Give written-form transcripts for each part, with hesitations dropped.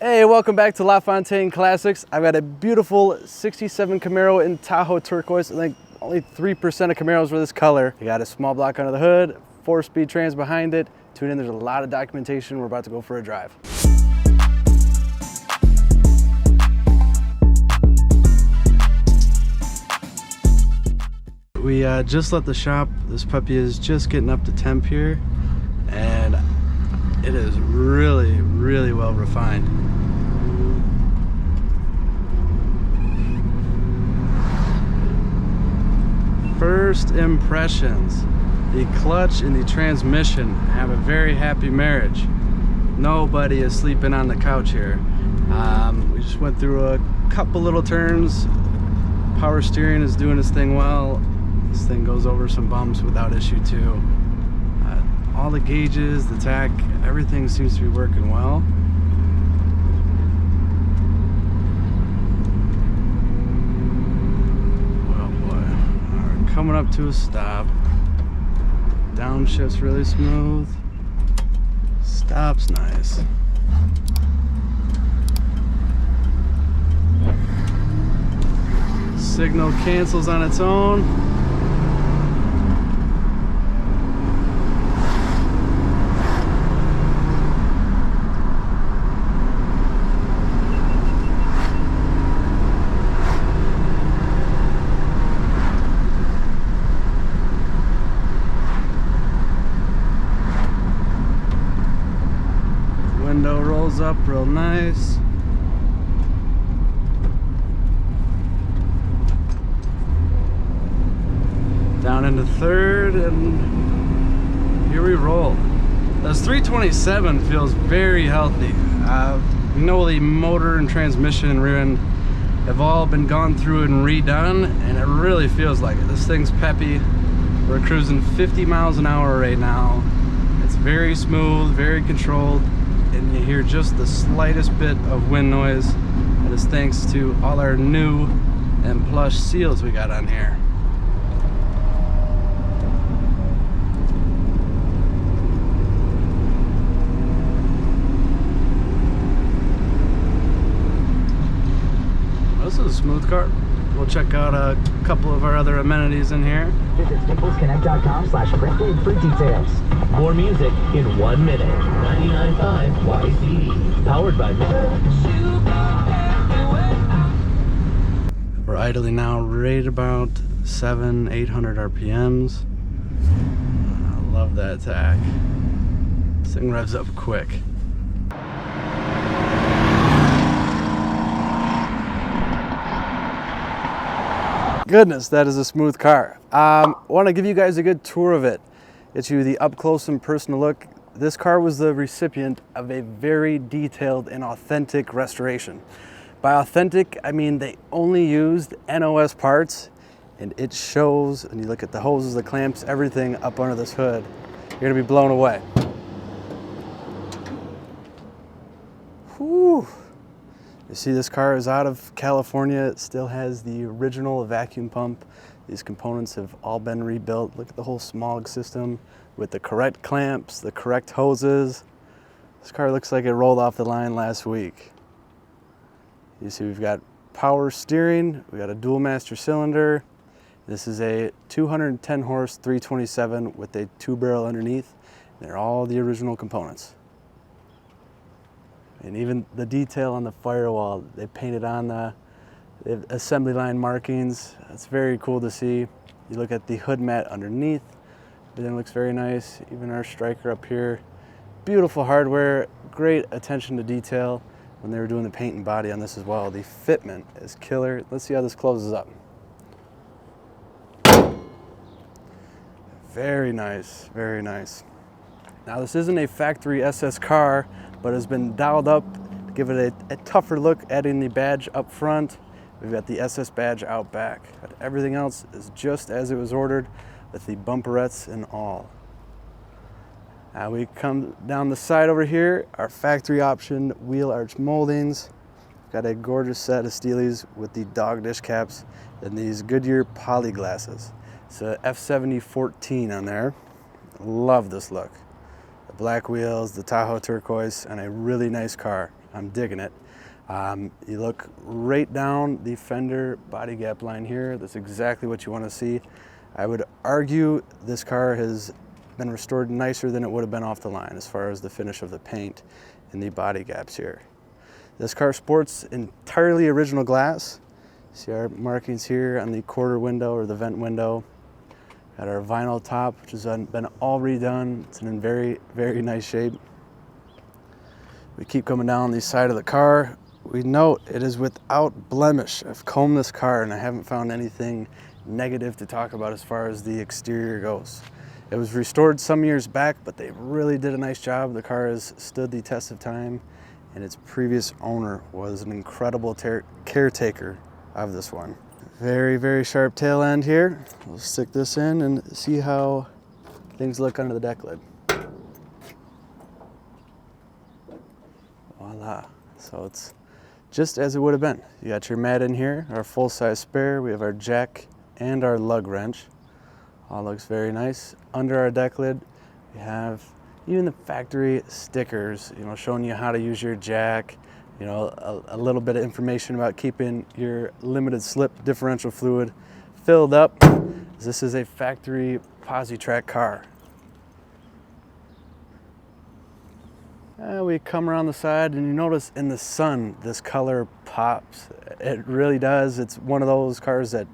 Hey, welcome back to Lafontaine Classics. I've got a beautiful 67 Camaro in Tahoe Turquoise. I think only 3% of Camaros were this color. You got a small block under the hood, 4-speed trans behind it. Tune in, there's a lot of documentation. We're about to go for a drive. We just left the shop. This puppy is just getting up to temp here, and it is really, really well refined. First impressions. The clutch and the transmission have a very happy marriage. Nobody is sleeping on the couch here. We just went through a couple little turns. Power steering is doing its thing well. This thing goes over some bumps without issue too. All the gauges, the tach, everything seems to be working well. Coming up to a stop. Downshifts really smooth. Stop's nice. Signal cancels on its own. Window rolls up real nice. Down into third, and here we roll. This 327 feels very healthy. You know, the motor and transmission and rear end have all been gone through and redone, and it really feels like it. This thing's peppy. We're cruising 50 miles an hour right now. It's very smooth, very controlled. And you hear just the slightest bit of wind noise. That is thanks to all our new and plush seals we got on here. This is a smooth car. We'll check out a couple of our other amenities in here. Visit staplesconnect.com/printgig for details. More music in 1 minute. 99.5 YC. Powered by We're idling now right about 700-800 RPMs. I love that tach. This thing revs up quick. Goodness, that is a smooth car. I want to give you guys a good tour of it. Get you the up close and personal look. This car was the recipient of a very detailed and authentic restoration. By authentic, I mean they only used NOS parts, and it shows. And you look at the hoses, the clamps, everything up under this hood. You're gonna be blown away. Whew. You see, this car is out of California. It still has the original vacuum pump. These components have all been rebuilt. Look at the whole smog system with the correct clamps, the correct hoses. This car looks like it rolled off the line last week. You see, we've got power steering. We got a dual master cylinder. This is a 210 horse 327 with a 2-barrel underneath. They're all the original components. And even the detail on the firewall, they painted on the assembly line markings. It's very cool to see. You look at the hood mat underneath, everything looks very nice. Even our striker up here. Beautiful hardware, great attention to detail when they were doing the paint and body on this as well. The fitment is killer. Let's see how this closes up. Very nice, very nice. Now, this isn't a factory SS car, but has been dialed up to give it a tougher look, adding the badge up front. We've got the SS badge out back. But everything else is just as it was ordered, with the bumperettes and all. Now we come down the side over here, our factory option wheel arch moldings. Got a gorgeous set of Steelies with the dog dish caps and these Goodyear poly glasses. It's a F7014 on there. Love this look. The black wheels, the Tahoe Turquoise, and a really nice car. I'm digging it. You look right down the fender body gap line here. That's exactly what you want to see. I would argue this car has been restored nicer than it would have been off the line as far as the finish of the paint and the body gaps here. This car sports entirely original glass. See our markings here on the quarter window or the vent window. Got our vinyl top, which has been all redone. It's in very, very nice shape. We keep coming down the side of the car. We note it is without blemish. I've combed this car and I haven't found anything negative to talk about as far as the exterior goes. It was restored some years back, but they really did a nice job. The car has stood the test of time, and its previous owner was an incredible caretaker of this one. Very, very sharp tail end here. We'll stick this in and see how things look under the deck lid. Voila. So it's just as it would have been. You got your mat in here, our full-size spare. We have our jack and our lug wrench. All looks very nice. Under our deck lid, we have even the factory stickers, you know, showing you how to use your jack, you know, a little bit of information about keeping your limited slip differential fluid filled up. This is a factory Posi-Track car. We come around the side and you notice in the sun, this color pops. It really does. It's one of those cars that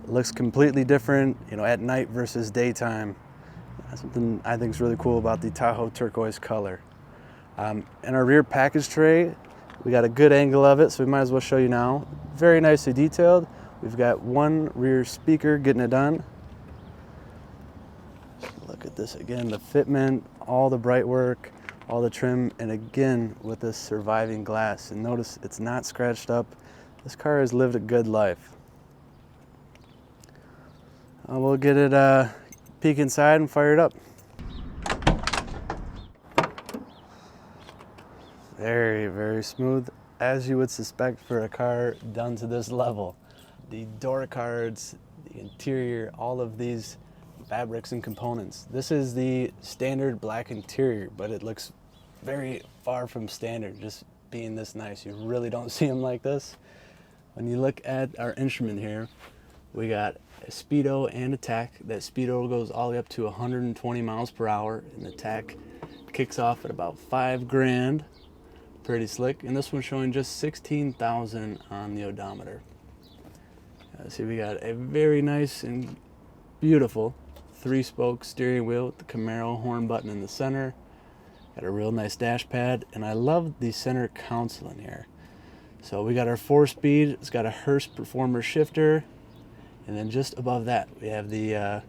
looks completely different, you know, at night versus daytime. That's something I think is really cool about the Tahoe Turquoise color. In our rear package tray, we got a good angle of it, so we might as well show you now. Very nicely detailed. We've got one rear speaker getting it done. Look at this again, the fitment, all the bright work, all the trim, and again with this surviving glass. And notice it's not scratched up. This car has lived a good life. We'll get it peek inside and fire it up. Very, very smooth, as you would suspect for a car done to this level. The door cards, the interior, all of these fabrics and components. This is the standard black interior, but it looks very far from standard, just being this nice. You really don't see them like this. When you look at our instrument here, we got a speedo and a tach. That speedo goes all the way up to 120 miles per hour, and the tach kicks off at about 5 grand. Pretty slick. And this one's showing just 16,000 on the odometer. See, we got a very nice and beautiful 3-spoke steering wheel with the Camaro horn button in the center. Got a real nice dash pad, and I love the center console in here. So we got our 4-speed. It's got a Hurst Performer shifter. And then just above that, we have the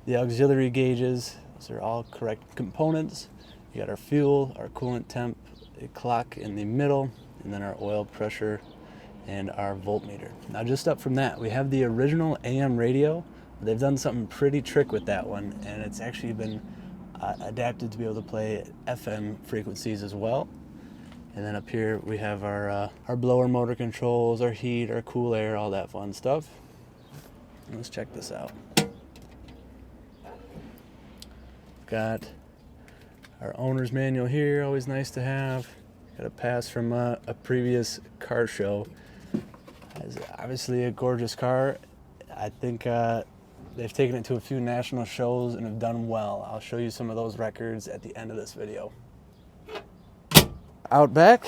auxiliary gauges. Those are all correct components. You got our fuel, our coolant temp, a clock in the middle, and then our oil pressure and our voltmeter. Now just up from that, we have the original AM radio. They've done something pretty trick with that one, and it's actually been adapted to be able to play FM frequencies as well. And then up here we have our blower motor controls, our heat, our cool air, all that fun stuff. Let's check this out. Got our owner's manual here, always nice to have. Got a pass from a previous car show. It's obviously a gorgeous car. I think they've taken it to a few national shows and have done well. I'll show you some of those records at the end of this video. Out back,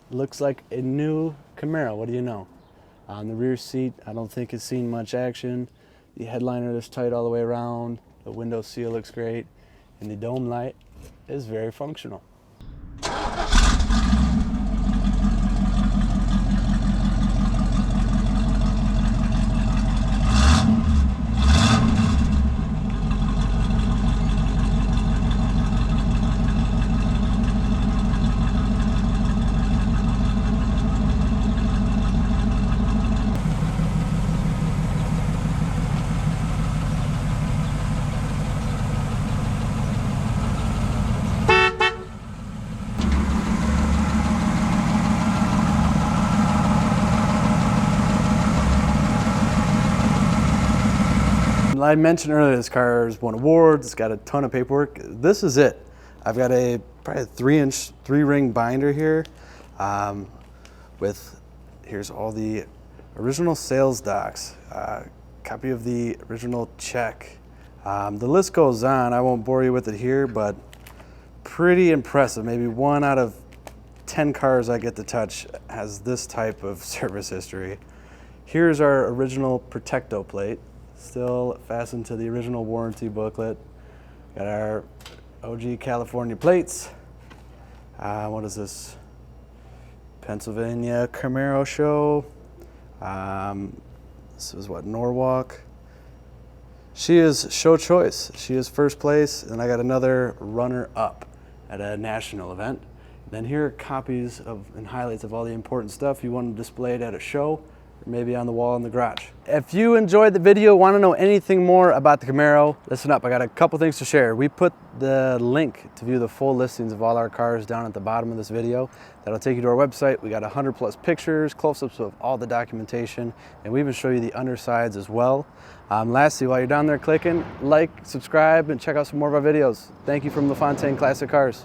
looks like a new Camaro. What do you know? On the rear seat, I don't think it's seen much action. The headliner is tight all the way around. The window seal looks great. And the dome light is very functional. I mentioned earlier this car has won awards, it's got a ton of paperwork. This is it. I've got a probably a 3-inch 3-ring binder here with, here's all the original sales docs, copy of the original check. The list goes on. I won't bore you with it here, but pretty impressive. Maybe 1 out of 10 cars I get to touch has this type of service history. Here's our original Protecto plate, still fastened to the original warranty booklet. Got our OG California plates. What is this? Pennsylvania Camaro show. This is what, Norwalk. She is show choice. She is first place, and I got another runner up at a national event. Then here are copies of and highlights of all the important stuff you want to display it at a show, or maybe on the wall in the garage. If you enjoyed the video, want to know anything more about the Camaro, listen up, I got a couple things to share. We put the link to view the full listings of all our cars down at the bottom of this video. That'll take you to our website. We got 100+ pictures, close-ups of all the documentation, and we even show you the undersides as well. Lastly, while you're down there clicking, like, subscribe, and check out some more of our videos. Thank you from Lafontaine Classic Cars.